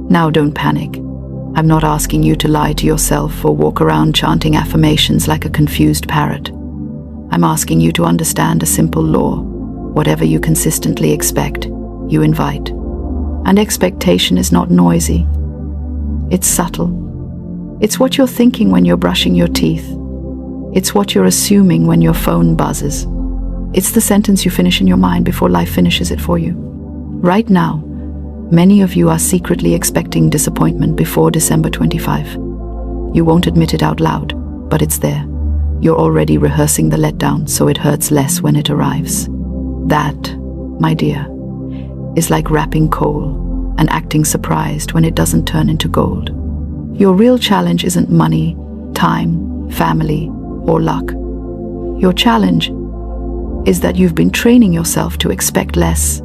Now don't panic. I'm not asking you to lie to yourself or walk around chanting affirmations like a confused parrot. I'm asking you to understand a simple law. Whatever you consistently expect, you invite. And expectation is not noisy. It's subtle. It's what you're thinking when you're brushing your teeth. It's what you're assuming when your phone buzzes. It's the sentence you finish in your mind before life finishes it for you. Right now, many of you are secretly expecting disappointment before December 25. You won't admit it out loud, but it's there. You're already rehearsing the letdown, so it hurts less when it arrives. That, my dear, is like wrapping coal and acting surprised when it doesn't turn into gold. Your real challenge isn't money, time, family, or luck. Your challenge is that you've been training yourself to expect less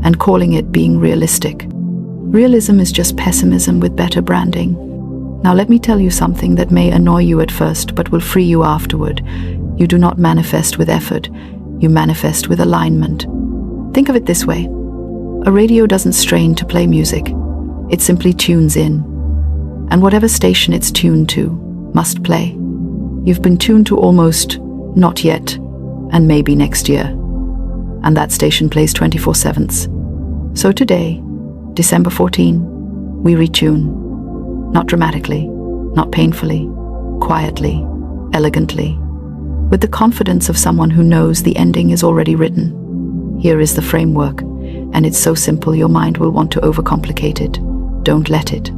and calling it being realistic. Realism is just pessimism with better branding. Now let me tell you something that may annoy you at first but will free you afterward. You do not manifest with effort, you manifest with alignment. Think of it this way. A radio doesn't strain to play music. It simply tunes in. And whatever station it's tuned to must play. You've been tuned to almost, not yet, and maybe next year. And that station plays 24/7. So today, December 14, we retune. Not dramatically, not painfully, quietly, elegantly, with the confidence of someone who knows the ending is already written. Here is the framework, and it's so simple your mind will want to overcomplicate it. Don't let it.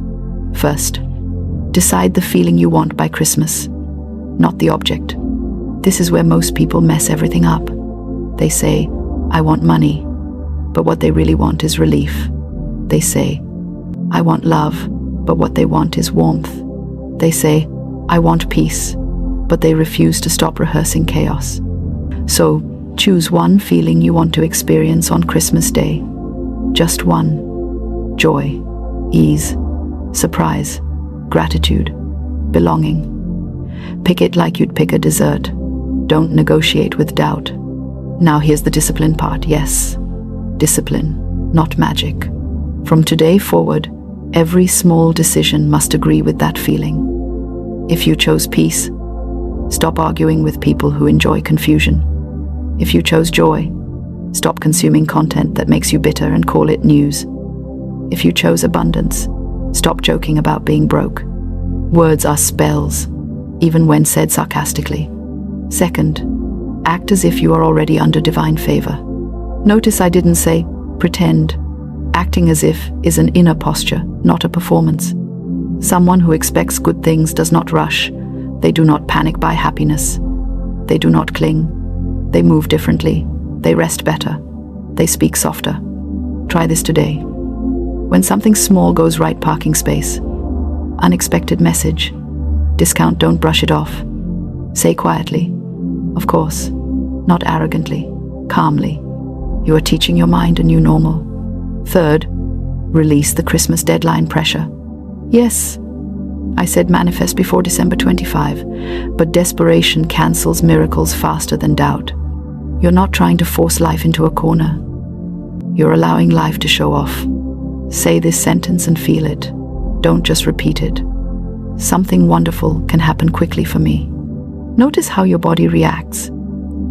First, decide the feeling you want by Christmas, not the object. This is where most people mess everything up. They say, I want money, but what they really want is relief. They say, I want love, but what they want is warmth. They say, I want peace, but they refuse to stop rehearsing chaos. So, choose one feeling you want to experience on Christmas Day. Just one. Joy, ease, surprise, gratitude, belonging. Pick it like you'd pick a dessert. Don't negotiate with doubt. Now here's the discipline part. Yes, discipline, not magic. From today forward, every small decision must agree with that feeling. If you chose peace, stop arguing with people who enjoy confusion. If you chose joy, stop consuming content that makes you bitter and call it news. If you chose abundance, stop joking about being broke. Words are spells, even when said sarcastically. Second, act as if you are already under divine favor. Notice I didn't say pretend. Acting as if is an inner posture, not a performance. Someone who expects good things does not rush. They do not panic by happiness. They do not cling. They move differently. They rest better. They speak softer. Try this today. When something small goes right, parking space, unexpected message, discount, don't brush it off. Say quietly, of course, not arrogantly, calmly. You are teaching your mind a new normal. Third, release the Christmas deadline pressure. Yes, I said manifest before December 25, but desperation cancels miracles faster than doubt. You're not trying to force life into a corner. You're allowing life to show off. Say this sentence and feel it. Don't just repeat it. Something wonderful can happen quickly for me. Notice how your body reacts.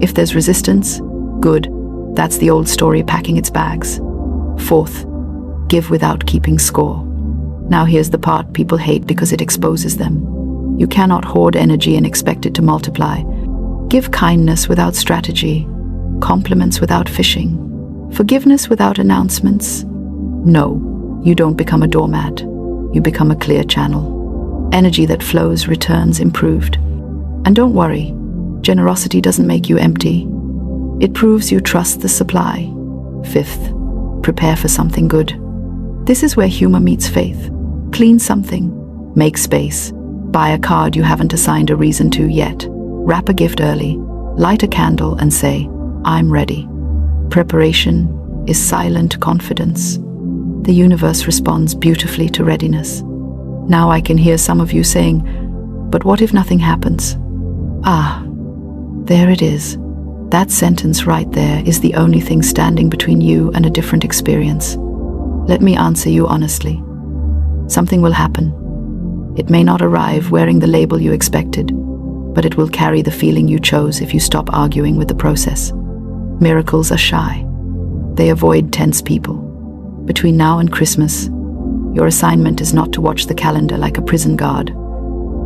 If there's resistance, good. That's the old story packing its bags. Fourth, give without keeping score. Now here's the part people hate because it exposes them. You cannot hoard energy and expect it to multiply. Give kindness without strategy, compliments without fishing, forgiveness without announcements. No, you don't become a doormat. You become a clear channel. Energy that flows returns improved. And don't worry, generosity doesn't make you empty. It proves you trust the supply. Fifth, prepare for something good. This is where humor meets faith. Clean something, make space, buy a card you haven't assigned a reason to yet, wrap a gift early, light a candle and say, I'm ready. Preparation is silent confidence. The universe responds beautifully to readiness. Now I can hear some of you saying, but what if nothing happens? Ah, there it is. That sentence right there is the only thing standing between you and a different experience. Let me answer you honestly. Something will happen. It may not arrive wearing the label you expected, but it will carry the feeling you chose if you stop arguing with the process. Miracles are shy. They avoid tense people. Between now and Christmas, your assignment is not to watch the calendar like a prison guard.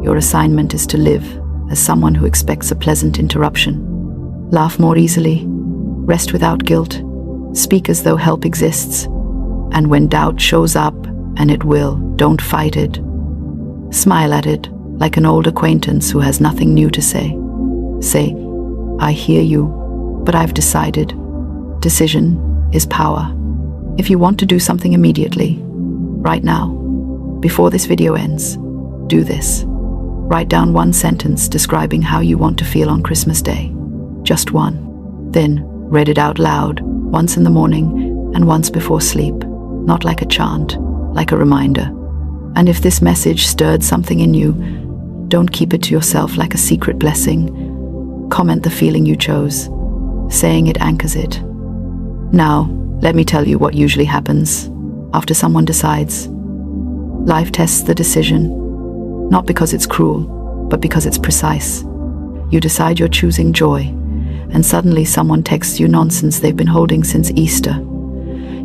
Your assignment is to live as someone who expects a pleasant interruption. Laugh more easily, rest without guilt, speak as though help exists, and when doubt shows up, and it will, don't fight it. Smile at it like an old acquaintance who has nothing new to say. Say, I hear you, but I've decided. Decision is power. If you want to do something immediately, right now, before this video ends, do this. Write down one sentence describing how you want to feel on Christmas Day. Just one. Then read it out loud, once in the morning and once before sleep. Not like a chant, like a reminder. And if this message stirred something in you, don't keep it to yourself like a secret blessing. Comment the feeling you chose. Saying it anchors it. Now, let me tell you what usually happens after someone decides. Life tests the decision, not because it's cruel, but because it's precise. You decide you're choosing joy, and suddenly someone texts you nonsense they've been holding since Easter.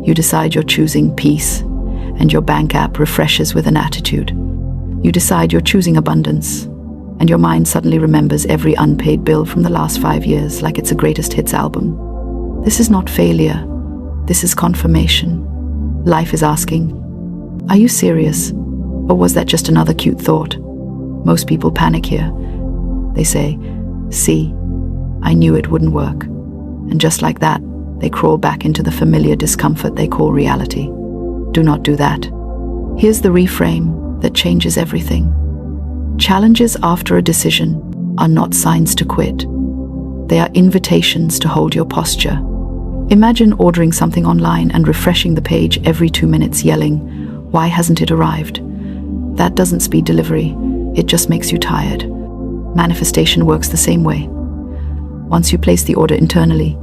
You decide you're choosing peace, and your bank app refreshes with an attitude. You decide you're choosing abundance, and your mind suddenly remembers every unpaid bill from the last 5 years like it's a greatest hits album. This is not failure. This is confirmation. Life is asking, are you serious? Or was that just another cute thought? Most people panic here. They say, see, I knew it wouldn't work. And just like that, they crawl back into the familiar discomfort they call reality. Do not do that. Here's the reframe that changes everything. Challenges after a decision are not signs to quit. They are invitations to hold your posture. Imagine ordering something online and refreshing the page every 2 minutes, yelling, why hasn't it arrived? That doesn't speed delivery, it just makes you tired. Manifestation works the same way. Once you place the order internally,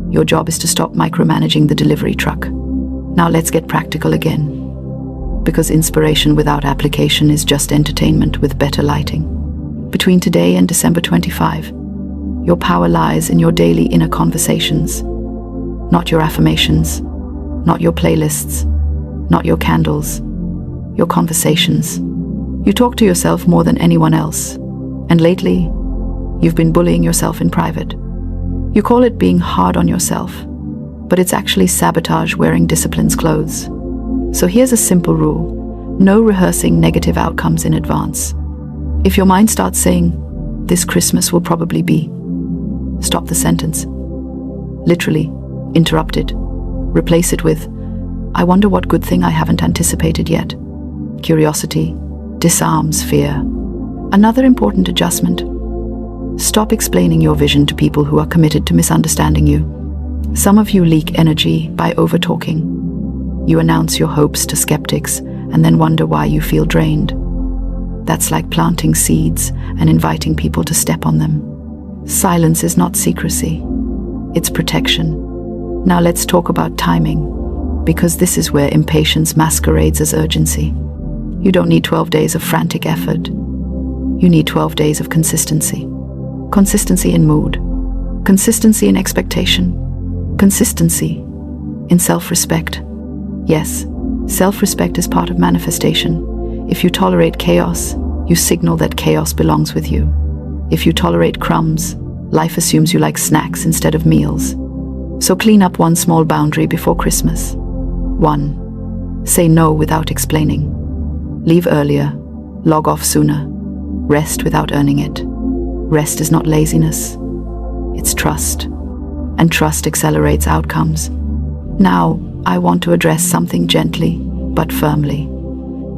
your job is to stop micromanaging the delivery truck. Now let's get practical again. Because inspiration without application is just entertainment with better lighting. Between today and December 25, your power lies in your daily inner conversations. Not your affirmations, not your playlists, not your candles, your conversations. You talk to yourself more than anyone else, and lately, you've been bullying yourself in private. You call it being hard on yourself, but it's actually sabotage wearing discipline's clothes. So here's a simple rule: no rehearsing negative outcomes in advance. If your mind starts saying, this Christmas will probably be, stop the sentence. Literally, interrupt it. Replace it with, I wonder what good thing I haven't anticipated yet. Curiosity disarms fear. Another important adjustment: stop explaining your vision to people who are committed to misunderstanding you. Some of you leak energy by over-talking. You announce your hopes to skeptics and then wonder why you feel drained. That's like planting seeds and inviting people to step on them. Silence is not secrecy. It's protection. Now let's talk about timing, because this is where impatience masquerades as urgency. You don't need 12 days of frantic effort. You need 12 days of consistency. Consistency in mood. Consistency in expectation. Consistency in self-respect. Yes, self-respect is part of manifestation. If you tolerate chaos, you signal that chaos belongs with you. If you tolerate crumbs, life assumes you like snacks instead of meals. So clean up one small boundary before Christmas. 1. Say no without explaining. Leave earlier. Log off sooner. Rest without earning it. Rest is not laziness. It's trust. And trust accelerates outcomes. Now, I want to address something gently, but firmly.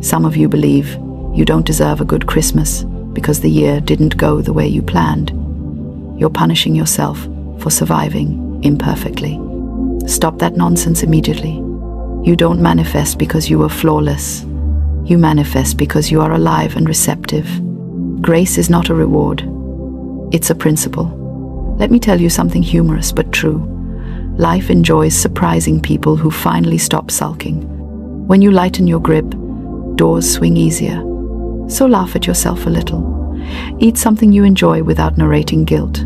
Some of you believe you don't deserve a good Christmas because the year didn't go the way you planned. You're punishing yourself for surviving imperfectly. Stop that nonsense immediately. You don't manifest because you are flawless. You manifest because you are alive and receptive. Grace is not a reward. It's a principle. Let me tell you something humorous but true. Life enjoys surprising people who finally stop sulking. When you lighten your grip, doors swing easier. So laugh at yourself a little. Eat something you enjoy without narrating guilt.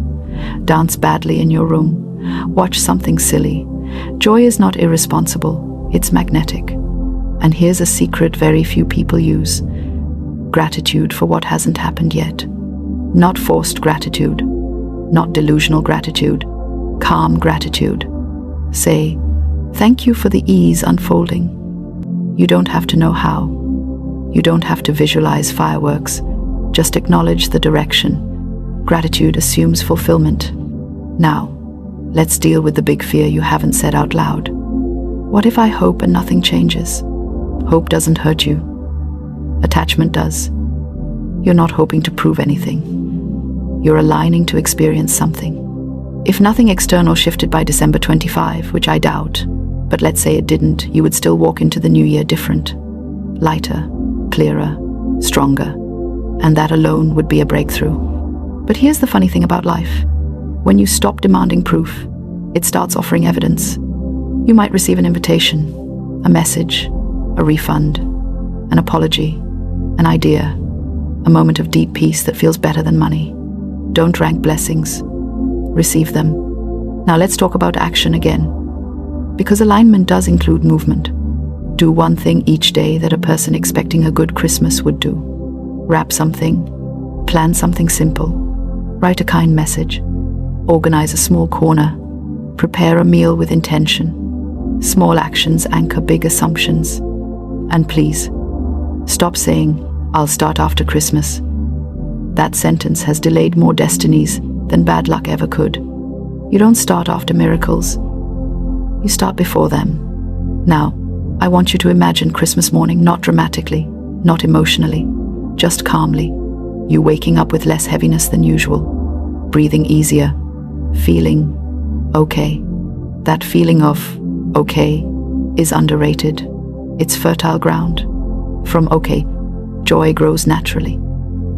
Dance badly in your room. Watch something silly. Joy is not irresponsible, it's magnetic. And here's a secret very few people use. Gratitude for what hasn't happened yet. Not forced gratitude, not delusional gratitude, calm gratitude. Say, thank you for the ease unfolding. You don't have to know how. You don't have to visualize fireworks. Just acknowledge the direction. Gratitude assumes fulfillment. Now, let's deal with the big fear you haven't said out loud. What if I hope and nothing changes? Hope doesn't hurt you. Attachment does. You're not hoping to prove anything. You're aligning to experience something. If nothing external shifted by December 25, which I doubt, but let's say it didn't, you would still walk into the new year different. Lighter, clearer, stronger. And that alone would be a breakthrough. But here's the funny thing about life. When you stop demanding proof, it starts offering evidence. You might receive an invitation, a message, a refund, an apology, an idea, a moment of deep peace that feels better than money. Don't rank blessings. Receive them. Now let's talk about action again. Because alignment does include movement. Do one thing each day that a person expecting a good Christmas would do. Wrap something. Plan something simple. Write a kind message. Organize a small corner. Prepare a meal with intention. Small actions anchor big assumptions. And please, stop saying, I'll start after Christmas. That sentence has delayed more destinies than bad luck ever could. You don't start after miracles. You start before them. Now, I want you to imagine Christmas morning, not dramatically, not emotionally, just calmly. You waking up with less heaviness than usual, breathing easier, feeling okay. That feeling of okay is underrated. It's fertile ground. From okay, joy grows naturally.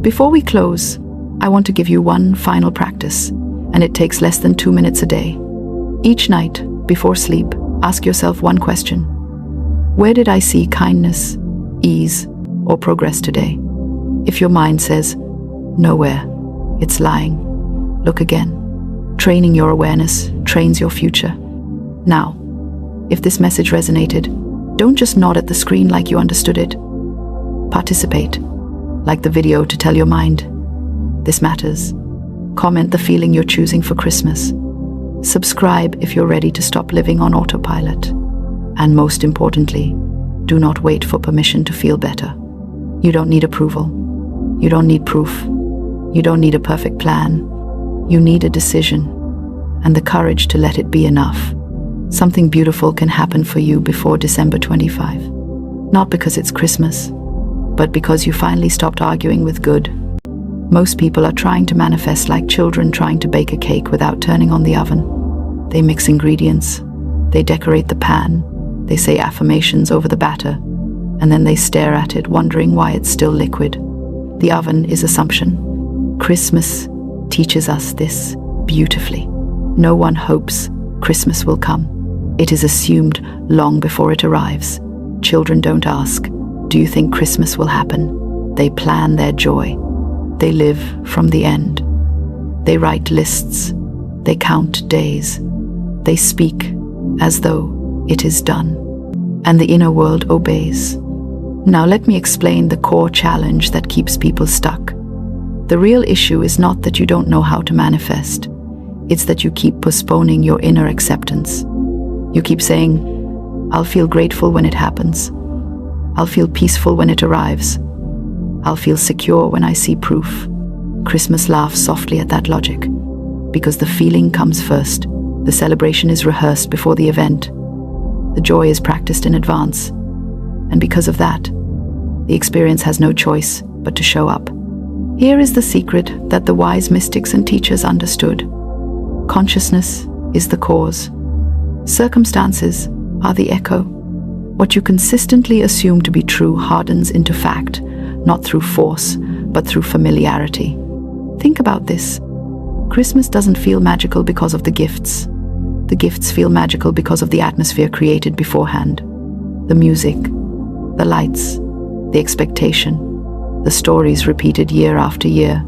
Before we close, I want to give you one final practice, and it takes less than 2 minutes a day. Each night, before sleep, ask yourself one question. Where did I see kindness, ease, or progress today? If your mind says, nowhere, it's lying. Look again. Training your awareness trains your future. Now, if this message resonated, don't just nod at the screen like you understood it. Participate, like the video to tell your mind, this matters. Comment the feeling you're choosing for Christmas. Subscribe if you're ready to stop living on autopilot. And most importantly, do not wait for permission to feel better. You don't need approval. You don't need proof. You don't need a perfect plan. You need a decision and the courage to let it be enough. Something beautiful can happen for you before December 25. Not because it's Christmas, but because you finally stopped arguing with good. Most people are trying to manifest like children trying to bake a cake without turning on the oven. They mix ingredients, they decorate the pan, they say affirmations over the batter, and then they stare at it wondering why it's still liquid. The oven is assumption. Christmas teaches us this beautifully. No one hopes Christmas will come. It is assumed long before it arrives. Children don't ask, do you think Christmas will happen? They plan their joy. They live from the end. They write lists. They count days. They speak as though it is done. And the inner world obeys. Now let me explain the core challenge that keeps people stuck. The real issue is not that you don't know how to manifest. It's that you keep postponing your inner acceptance. You keep saying, I'll feel grateful when it happens. I'll feel peaceful when it arrives. I'll feel secure when I see proof. Christmas laughs softly at that logic. Because the feeling comes first. The celebration is rehearsed before the event. The joy is practiced in advance. And because of that, the experience has no choice but to show up. Here is the secret that the wise mystics and teachers understood. Consciousness is the cause. Circumstances are the echo. What you consistently assume to be true hardens into fact, not through force, but through familiarity. Think about this. Christmas doesn't feel magical because of the gifts. The gifts feel magical because of the atmosphere created beforehand. The music, the lights, the expectation, the stories repeated year after year.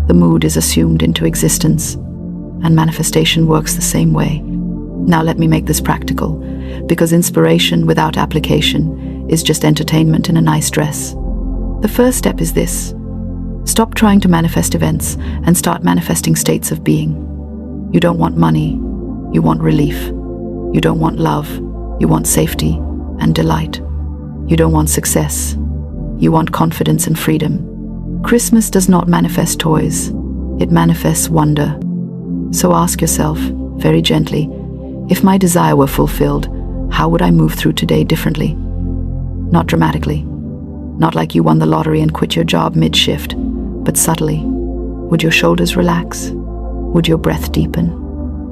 The mood is assumed into existence, and manifestation works the same way. Now let me make this practical, because inspiration without application is just entertainment in a nice dress. The first step is this. Stop trying to manifest events and start manifesting states of being. You don't want money, you want relief. You don't want love, you want safety and delight. You don't want success, you want confidence and freedom. Christmas does not manifest toys, it manifests wonder. So ask yourself, very gently, if my desire were fulfilled, how would I move through today differently? Not dramatically, not like you won the lottery and quit your job mid-shift, but subtly. Would your shoulders relax? Would your breath deepen?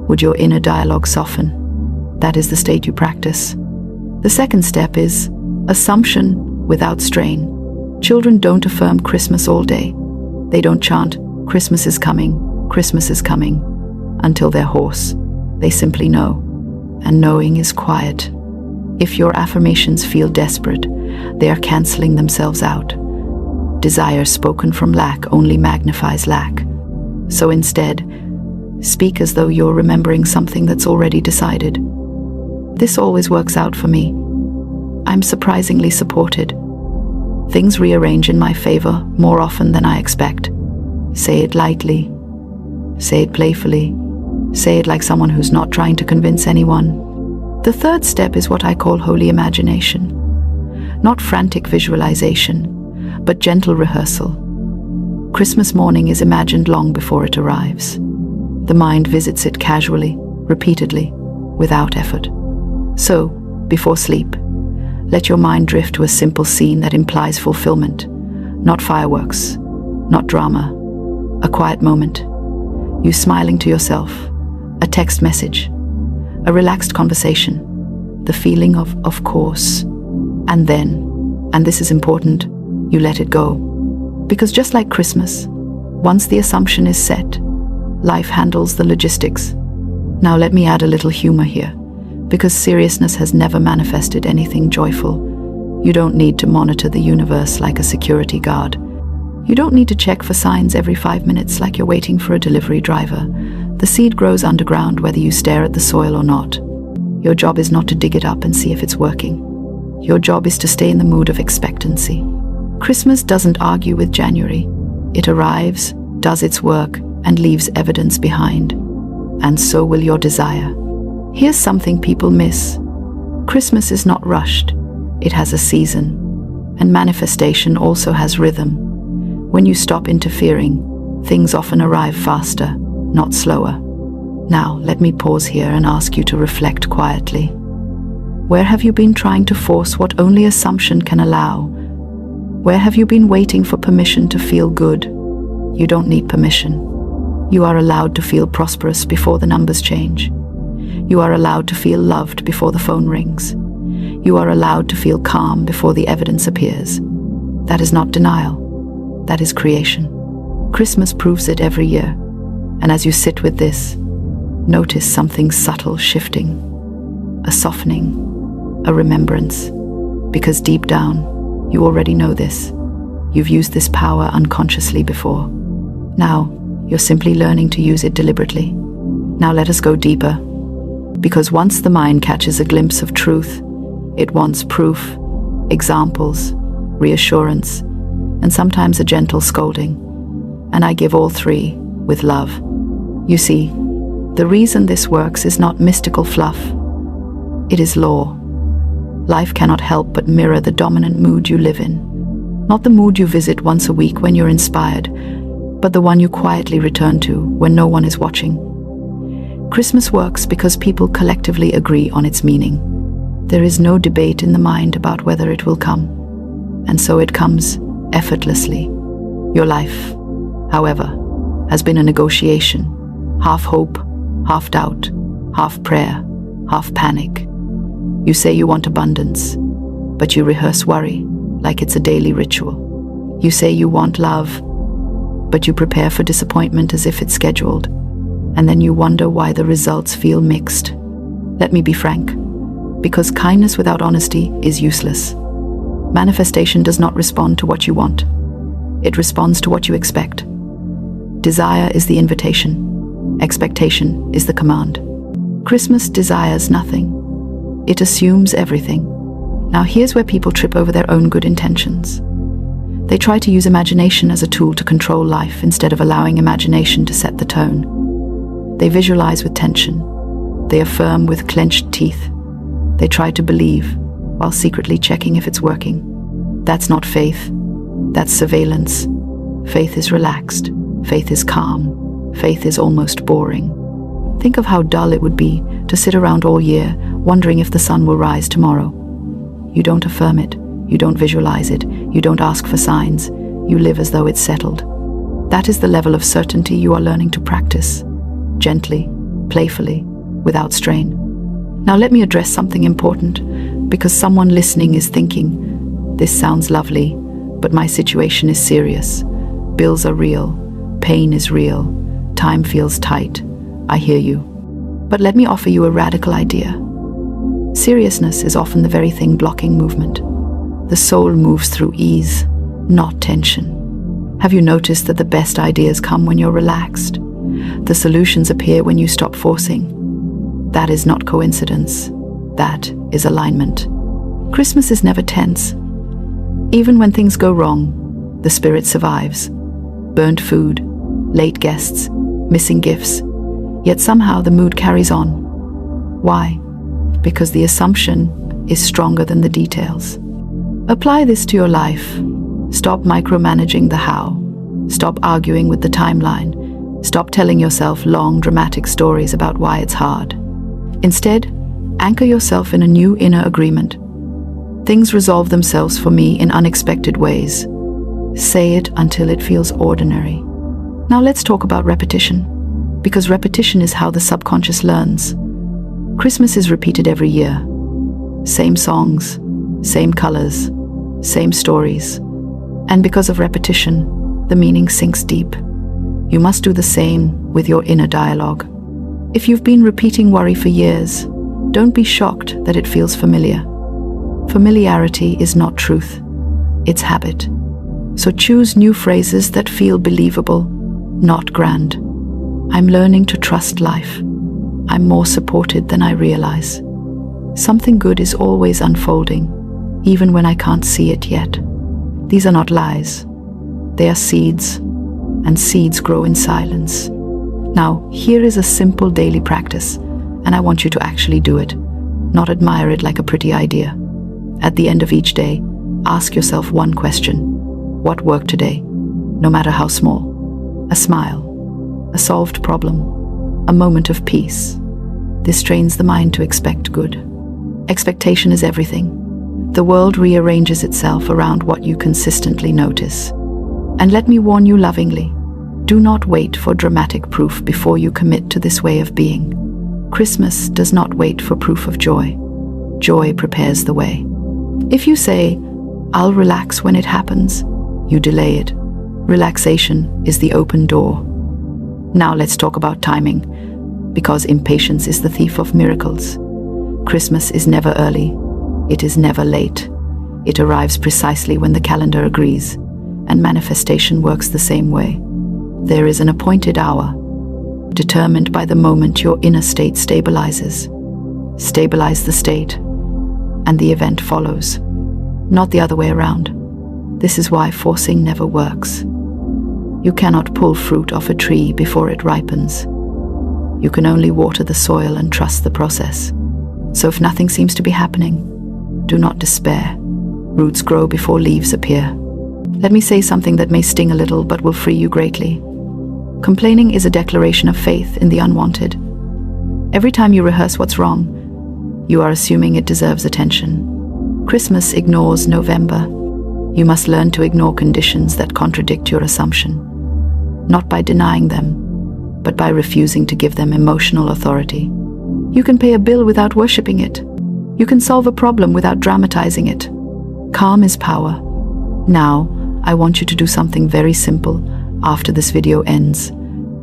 Would your inner dialogue soften? That is the state you practice. The second step is assumption without strain. Children don't affirm Christmas all day. They don't chant, "Christmas is coming, Christmas is coming," until they're hoarse. They simply know. And knowing is quiet. If your affirmations feel desperate, they are canceling themselves out. Desire spoken from lack only magnifies lack. So instead, speak as though you're remembering something that's already decided. This always works out for me. I'm surprisingly supported. Things rearrange in my favor more often than I expect. Say it lightly. Say it playfully. Say it like someone who's not trying to convince anyone. The third step is what I call holy imagination. Not frantic visualization, but gentle rehearsal. Christmas morning is imagined long before it arrives. The mind visits it casually, repeatedly, without effort. So, before sleep, let your mind drift to a simple scene that implies fulfillment. Not fireworks, not drama, a quiet moment. You smiling to yourself, a text message, a relaxed conversation, the feeling of course. And then, and this is important, you let it go. Because just like Christmas, once the assumption is set, life handles the logistics. Now let me add a little humor here, because seriousness has never manifested anything joyful. You don't need to monitor the universe like a security guard. You don't need to check for signs every 5 minutes like you're waiting for a delivery driver. The seed grows underground whether you stare at the soil or not. Your job is not to dig it up and see if it's working. Your job is to stay in the mood of expectancy. Christmas doesn't argue with January. It arrives, does its work, and leaves evidence behind. And so will your desire. Here's something people miss. Christmas is not rushed. It has a season. And manifestation also has rhythm. When you stop interfering, things often arrive faster, not slower. Now, let me pause here and ask you to reflect quietly. Where have you been trying to force what only assumption can allow? Where have you been waiting for permission to feel good? You don't need permission. You are allowed to feel prosperous before the numbers change. You are allowed to feel loved before the phone rings. You are allowed to feel calm before the evidence appears. That is not denial. That is creation. Christmas proves it every year. And as you sit with this, notice something subtle shifting. A softening, a remembrance. Because deep down, you already know this. You've used this power unconsciously before. Now, you're simply learning to use it deliberately. Now let us go deeper. Because once the mind catches a glimpse of truth, it wants proof, examples, reassurance, and sometimes a gentle scolding. And I give all three with love. You see, the reason this works is not mystical fluff. It is law. Life cannot help but mirror the dominant mood you live in. Not the mood you visit once a week when you're inspired, but the one you quietly return to when no one is watching. Christmas works because people collectively agree on its meaning. There is no debate in the mind about whether it will come, and so it comes effortlessly. Your life, however, has been a negotiation, half hope, half doubt, half prayer, half panic. You say you want abundance, but you rehearse worry like it's a daily ritual. You say you want love, but you prepare for disappointment as if it's scheduled, and then you wonder why the results feel mixed. Let me be frank, because kindness without honesty is useless. Manifestation does not respond to what you want. It responds to what you expect. Desire is the invitation. Expectation is the command. Christmas desires nothing. It assumes everything. Now here's where people trip over their own good intentions. They try to use imagination as a tool to control life instead of allowing imagination to set the tone. They visualize with tension. They affirm with clenched teeth. They try to believe while secretly checking if it's working. That's not faith. That's surveillance. Faith is relaxed. Faith is calm. Faith is almost boring. Think of how dull it would be to sit around all year wondering if the sun will rise tomorrow. You don't affirm it. You don't visualize it. You don't ask for signs. You live as though it's settled. That is the level of certainty you are learning to practice. Gently, playfully, without strain. Now let me address something important, because someone listening is thinking, this sounds lovely, but my situation is serious. Bills are real. Pain is real. Time feels tight. I hear you. But let me offer you a radical idea. Seriousness is often the very thing blocking movement. The soul moves through ease, not tension. Have you noticed that the best ideas come when you're relaxed? The solutions appear when you stop forcing. That is not coincidence. That is alignment. Christmas is never tense. Even when things go wrong, the spirit survives. Burnt food, late guests, missing gifts. Yet somehow the mood carries on. Why? Because the assumption is stronger than the details. Apply this to your life. Stop micromanaging the how. Stop arguing with the timeline. Stop telling yourself long, dramatic stories about why it's hard. Instead, anchor yourself in a new inner agreement. Things resolve themselves for me in unexpected ways. Say it until it feels ordinary. Now let's talk about repetition, because repetition is how the subconscious learns. Christmas is repeated every year. Same songs, same colors, same stories. And because of repetition, the meaning sinks deep. You must do the same with your inner dialogue. If you've been repeating worry for years, don't be shocked that it feels familiar. Familiarity is not truth, it's habit. So choose new phrases that feel believable, not grand. I'm learning to trust life. I'm more supported than I realize. Something good is always unfolding, even when I can't see it yet. These are not lies. They are seeds, and seeds grow in silence. Now, here is a simple daily practice, and I want you to actually do it, not admire it like a pretty idea. At the end of each day, ask yourself one question. What worked today, no matter how small? A smile, a solved problem, a moment of peace. This trains the mind to expect good. Expectation is everything. The world rearranges itself around what you consistently notice. And let me warn you lovingly, do not wait for dramatic proof before you commit to this way of being. Christmas does not wait for proof of joy. Joy prepares the way. If you say, I'll relax when it happens, you delay it. Relaxation is the open door. Now let's talk about timing, because impatience is the thief of miracles. Christmas is never early. It is never late. It arrives precisely when the calendar agrees, and manifestation works the same way. There is an appointed hour, determined by the moment your inner state stabilizes. Stabilize the state, and the event follows. Not the other way around. This is why forcing never works. You cannot pull fruit off a tree before it ripens. You can only water the soil and trust the process. So if nothing seems to be happening, do not despair. Roots grow before leaves appear. Let me say something that may sting a little but will free you greatly. Complaining is a declaration of faith in the unwanted. Every time you rehearse what's wrong, you are assuming it deserves attention. Christmas ignores November. You must learn to ignore conditions that contradict your assumption, not by denying them, but by refusing to give them emotional authority. You can pay a bill without worshipping it. You can solve a problem without dramatizing it. Calm is power. Now, I want you to do something very simple after this video ends.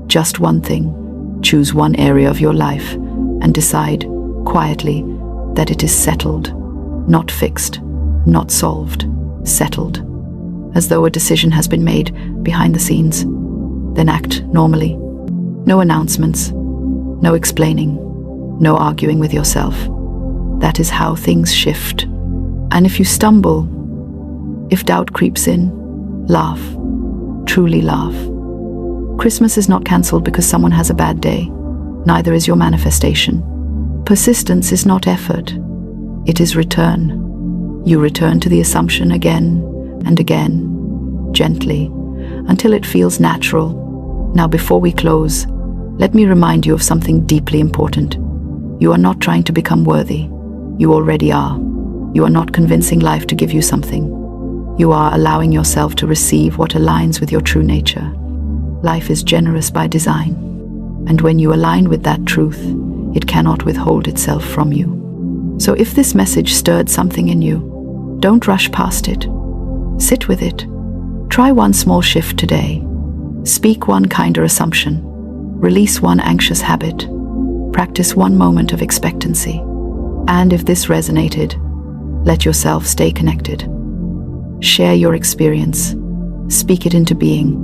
Just one thing. Choose one area of your life and decide, quietly, that it is settled, not fixed, not solved, settled, as though a decision has been made behind the scenes. Then act normally. No announcements, no explaining, no arguing with yourself. That is how things shift. And if you stumble, if doubt creeps in, laugh, truly laugh. Christmas is not cancelled because someone has a bad day. Neither is your manifestation. Persistence is not effort. It is return. You return to the assumption again and again, gently, until it feels natural. Now, before we close, let me remind you of something deeply important. You are not trying to become worthy. You already are. You are not convincing life to give you something. You are allowing yourself to receive what aligns with your true nature. Life is generous by design, and when you align with that truth, it cannot withhold itself from you. So if this message stirred something in you, don't rush past it. Sit with it. Try one small shift today. Speak one kinder assumption. Release one anxious habit. Practice one moment of expectancy. And if this resonated, let yourself stay connected. Share your experience. Speak it into being.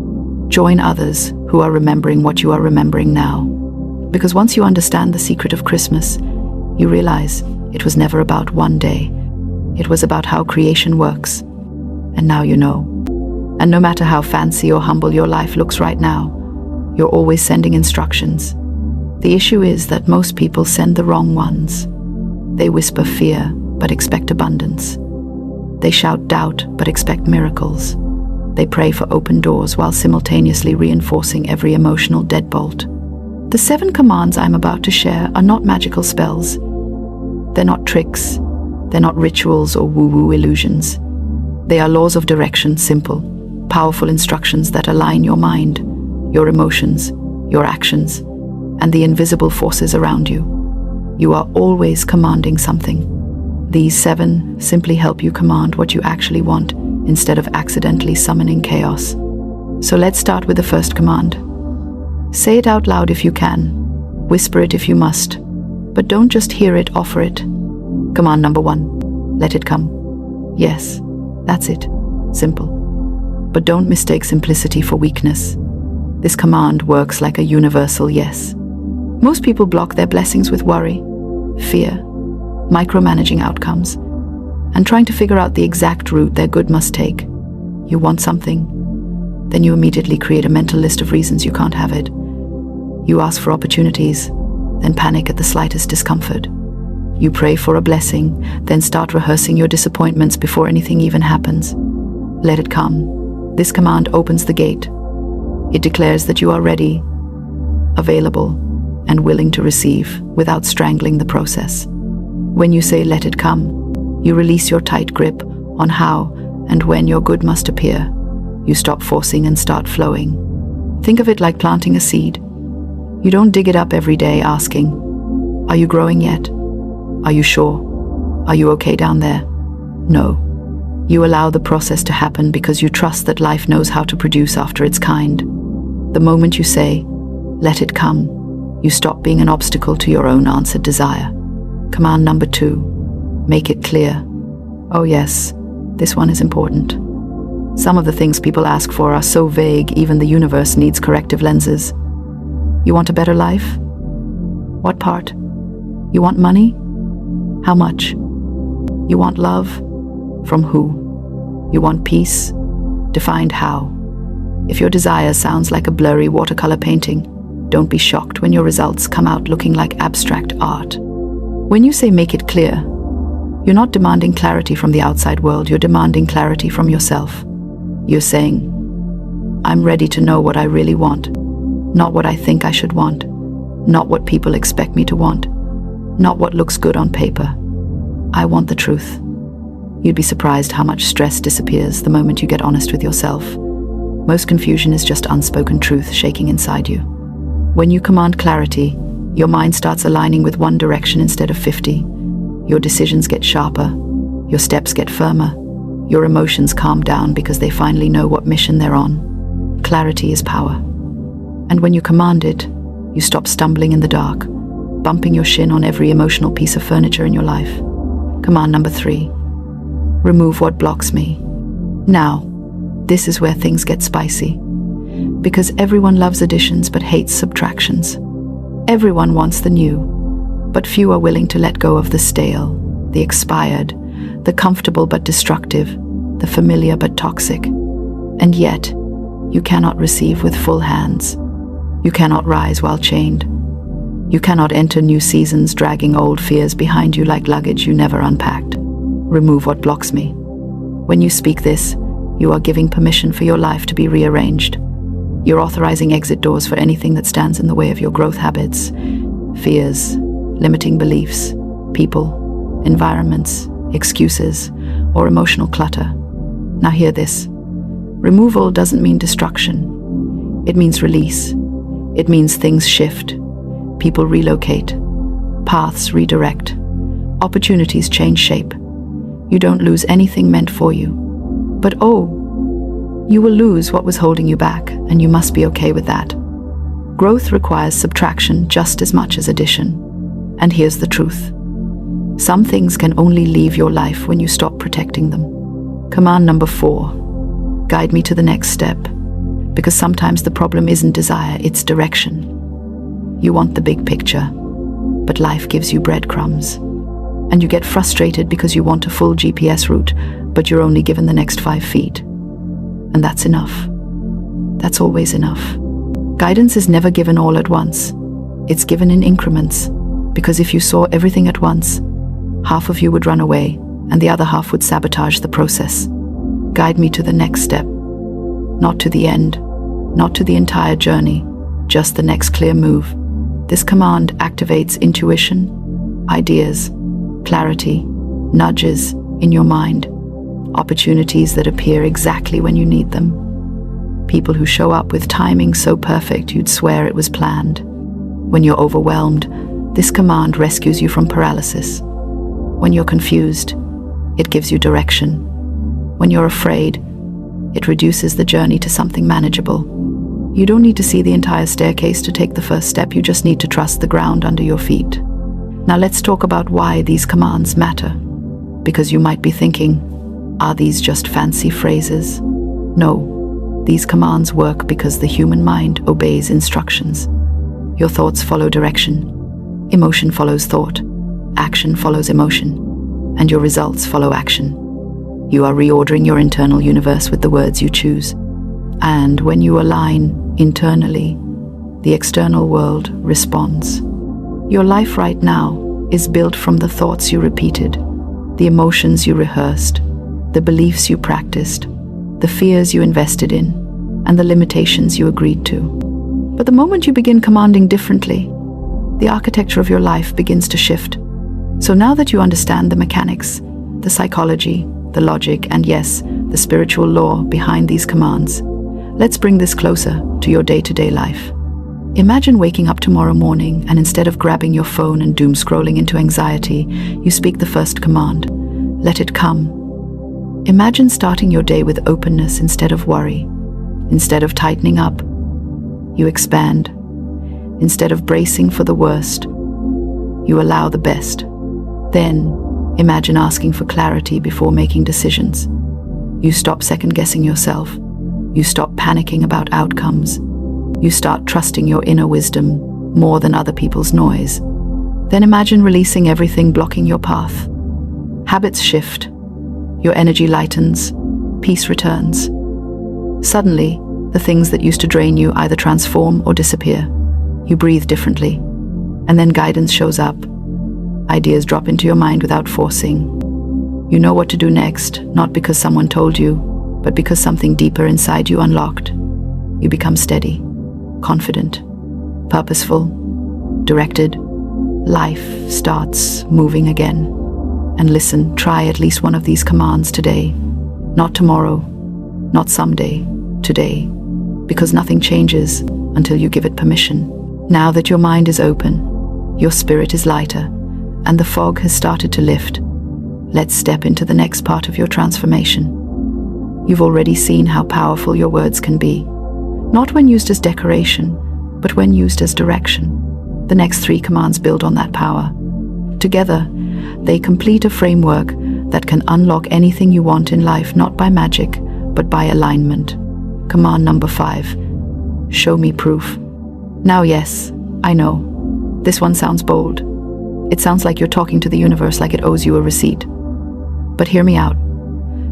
Join others who are remembering what you are remembering now. Because once you understand the secret of Christmas, you realize it was never about one day. It was about how creation works. And now you know. And no matter how fancy or humble your life looks right now, you're always sending instructions. The issue is that most people send the wrong ones. They whisper fear, but expect abundance. They shout doubt, but expect miracles. They pray for open doors while simultaneously reinforcing every emotional deadbolt. The 7 commands I'm about to share are not magical spells. They're not tricks. They're not rituals or woo-woo illusions. They are laws of direction, simple, powerful instructions that align your mind, your emotions, your actions, and the invisible forces around you. You are always commanding something. These 7 simply help you command what you actually want instead of accidentally summoning chaos. So let's start with the first command. Say it out loud if you can. Whisper it if you must. But don't just hear it, offer it. Command number 1. Let it come. Yes, that's it. Simple. But don't mistake simplicity for weakness. This command works like a universal yes. Most people block their blessings with worry, fear, micromanaging outcomes, and trying to figure out the exact route their good must take. You want something, then you immediately create a mental list of reasons you can't have it. You ask for opportunities, then panic at the slightest discomfort. You pray for a blessing, then start rehearsing your disappointments before anything even happens. Let it come. This command opens the gate. It declares that you are ready, available, and willing to receive without strangling the process. When you say let it come, you release your tight grip on how and when your good must appear. You stop forcing and start flowing. Think of it like planting a seed. You don't dig it up every day asking, "Are you growing yet? Are you sure? Are you okay down there?" No. You allow the process to happen because you trust that life knows how to produce after its kind. The moment you say, "Let it come," you stop being an obstacle to your own answered desire. Command number 2. Make it clear. Oh yes, this one is important. Some of the things people ask for are so vague, even the universe needs corrective lenses. You want a better life? What part? You want money? How much? You want love? From who? You want peace? Defined how? If your desire sounds like a blurry watercolor painting, don't be shocked when your results come out looking like abstract art. When you say make it clear, you're not demanding clarity from the outside world, you're demanding clarity from yourself. You're saying, I'm ready to know what I really want, not what I think I should want, not what people expect me to want, not what looks good on paper. I want the truth. You'd be surprised how much stress disappears the moment you get honest with yourself. Most confusion is just unspoken truth shaking inside you. When you command clarity, your mind starts aligning with one direction instead of 50. Your decisions get sharper, your steps get firmer, your emotions calm down because they finally know what mission they're on. Clarity is power. And when you command it, you stop stumbling in the dark, bumping your shin on every emotional piece of furniture in your life. Command number 3. Remove what blocks me. Now, this is where things get spicy. Because everyone loves additions but hates subtractions. Everyone wants the new, but few are willing to let go of the stale, the expired, the comfortable but destructive, the familiar but toxic. And yet, you cannot receive with full hands. You cannot rise while chained. You cannot enter new seasons dragging old fears behind you like luggage you never unpacked. Remove what blocks me. When you speak this, you are giving permission for your life to be rearranged. You're authorizing exit doors for anything that stands in the way of your growth habits, fears, limiting beliefs, people, environments, excuses, or emotional clutter. Now hear this. Removal doesn't mean destruction. It means release. It means things shift. People relocate. Paths redirect. Opportunities change shape. You don't lose anything meant for you. But you will lose what was holding you back, and you must be okay with that. Growth requires subtraction just as much as addition. And here's the truth. Some things can only leave your life when you stop protecting them. Command number 4. Guide me to the next step. Because sometimes the problem isn't desire, it's direction. You want the big picture, but life gives you breadcrumbs. And you get frustrated because you want a full GPS route, but you're only given the next 5 feet. And that's enough. That's always enough. Guidance is never given all at once. It's given in increments, because if you saw everything at once, half of you would run away, and the other half would sabotage the process. Guide me to the next step, not to the end, not to the entire journey, just the next clear move. This command activates intuition, ideas, clarity, nudges in your mind, opportunities that appear exactly when you need them. People who show up with timing so perfect you'd swear it was planned. When you're overwhelmed, this command rescues you from paralysis. When you're confused, it gives you direction. When you're afraid, it reduces the journey to something manageable. You don't need to see the entire staircase to take the first step, you just need to trust the ground under your feet. Now let's talk about why these commands matter. Because you might be thinking, are these just fancy phrases? No, these commands work because the human mind obeys instructions. Your thoughts follow direction, emotion follows thought, action follows emotion, and your results follow action. You are reordering your internal universe with the words you choose. And when you align internally, the external world responds. Your life right now is built from the thoughts you repeated, the emotions you rehearsed, the beliefs you practiced, the fears you invested in, and the limitations you agreed to. But the moment you begin commanding differently, the architecture of your life begins to shift. So now that you understand the mechanics, the psychology, the logic, and yes, the spiritual law behind these commands, let's bring this closer to your day-to-day life. Imagine waking up tomorrow morning and instead of grabbing your phone and doom scrolling into anxiety, you speak the first command. Let it come. Imagine starting your day with openness instead of worry. Instead of tightening up, you expand. Instead of bracing for the worst, you allow the best. Then, imagine asking for clarity before making decisions. You stop second-guessing yourself. You stop panicking about outcomes. You start trusting your inner wisdom more than other people's noise. Then imagine releasing everything blocking your path. Habits shift. Your energy lightens. Peace returns. Suddenly, the things that used to drain you either transform or disappear. You breathe differently. And then guidance shows up. Ideas drop into your mind without forcing. You know what to do next, not because someone told you, but because something deeper inside you unlocked. You become steady, confident, purposeful, directed. Life starts moving again. And listen, try at least one of these commands today. Not tomorrow, not someday, today. Because nothing changes until you give it permission. Now that your mind is open, your spirit is lighter, and the fog has started to lift, let's step into the next part of your transformation. You've already seen how powerful your words can be. Not when used as decoration, but when used as direction. The next 3 commands build on that power. Together, they complete a framework that can unlock anything you want in life, not by magic, but by alignment. Command number 5. Show me proof. Now, yes, I know. This one sounds bold. It sounds like you're talking to the universe like it owes you a receipt. But hear me out,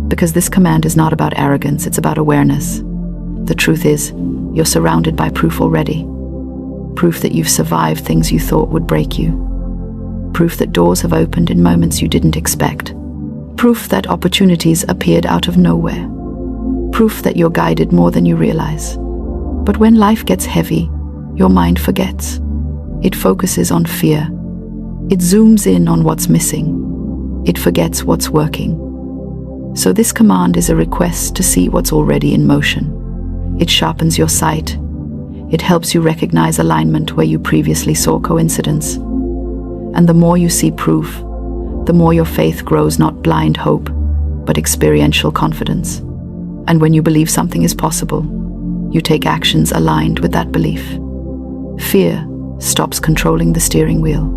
because this command is not about arrogance, it's about awareness. The truth is, you're surrounded by proof already. Proof that you've survived things you thought would break you. Proof that doors have opened in moments you didn't expect. Proof that opportunities appeared out of nowhere. Proof that you're guided more than you realize. But when life gets heavy, your mind forgets. It focuses on fear. It zooms in on what's missing. It forgets what's working. So this command is a request to see what's already in motion. It sharpens your sight. It helps you recognize alignment where you previously saw coincidence. And the more you see proof, the more your faith grows, not blind hope, but experiential confidence. And when you believe something is possible, you take actions aligned with that belief. Fear stops controlling the steering wheel.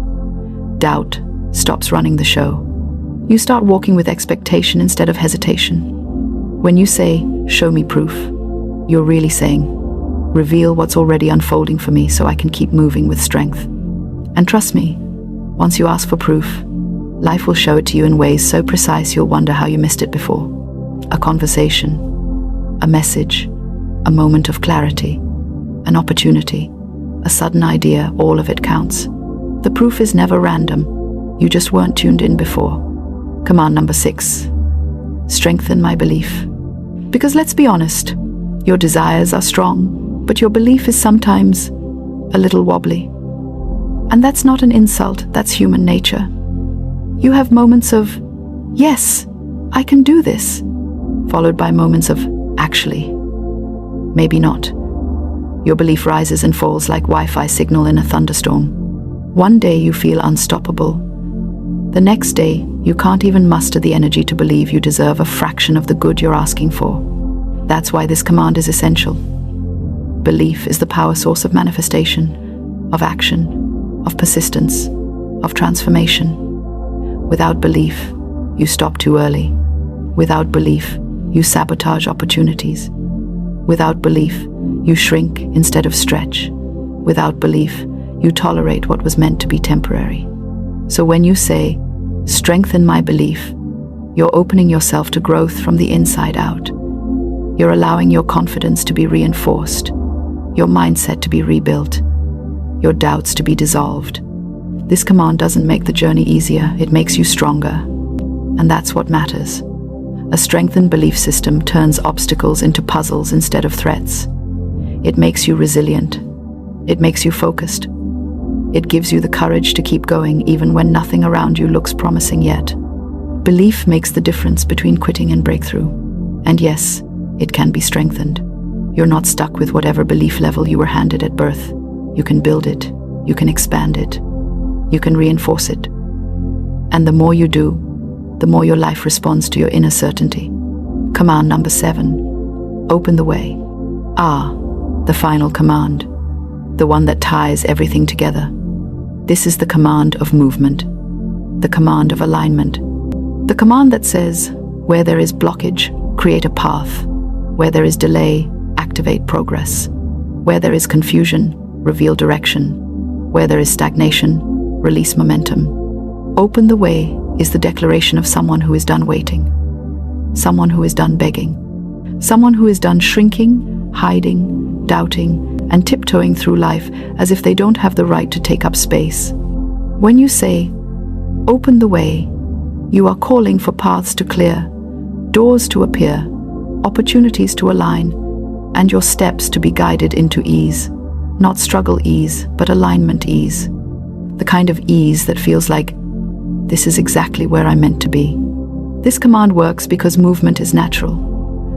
Doubt stops running the show. You start walking with expectation instead of hesitation. When you say, "Show me proof," you're really saying, "Reveal what's already unfolding for me so I can keep moving with strength." And trust me, once you ask for proof, life will show it to you in ways so precise you'll wonder how you missed it before. A conversation, a message, a moment of clarity, an opportunity, a sudden idea, all of it counts. The proof is never random. You just weren't tuned in before. Command number 6. Strengthen my belief. Because let's be honest, your desires are strong, but your belief is sometimes a little wobbly. And that's not an insult, that's human nature. You have moments of, "Yes, I can do this," followed by moments of, "Actually, maybe not." Your belief rises and falls like Wi-Fi signal in a thunderstorm. One day you feel unstoppable. The next day, you can't even muster the energy to believe you deserve a fraction of the good you're asking for. That's why this command is essential. Belief is the power source of manifestation, of action, of persistence, of transformation. Without belief, you stop too early. Without belief, you sabotage opportunities. Without belief, you shrink instead of stretch. Without belief, you tolerate what was meant to be temporary. So when you say, "Strengthen my belief," you're opening yourself to growth from the inside out. You're allowing your confidence to be reinforced, your mindset to be rebuilt, your doubts to be dissolved. This command doesn't make the journey easier, it makes you stronger. And that's what matters. A strengthened belief system turns obstacles into puzzles instead of threats. It makes you resilient. It makes you focused. It gives you the courage to keep going even when nothing around you looks promising yet. Belief makes the difference between quitting and breakthrough. And yes, it can be strengthened. You're not stuck with whatever belief level you were handed at birth. You can build it. You can expand it. You can reinforce it. And the more you do, the more your life responds to your inner certainty. Command number 7. Open the way. The final command. The one that ties everything together. This is the command of movement. The command of alignment. The command that says, where there is blockage, create a path. Where there is delay, activate progress. Where there is confusion, reveal direction. Where there is stagnation, release momentum. Open the way is the declaration of someone who is done waiting. Someone who is done begging. Someone who is done shrinking, hiding, doubting, and tiptoeing through life as if they don't have the right to take up space. When you say, "Open the way," you are calling for paths to clear, doors to appear, opportunities to align, and your steps to be guided into ease. Not struggle ease, but alignment ease. The kind of ease that feels like, this is exactly where I'm meant to be. This command works because movement is natural.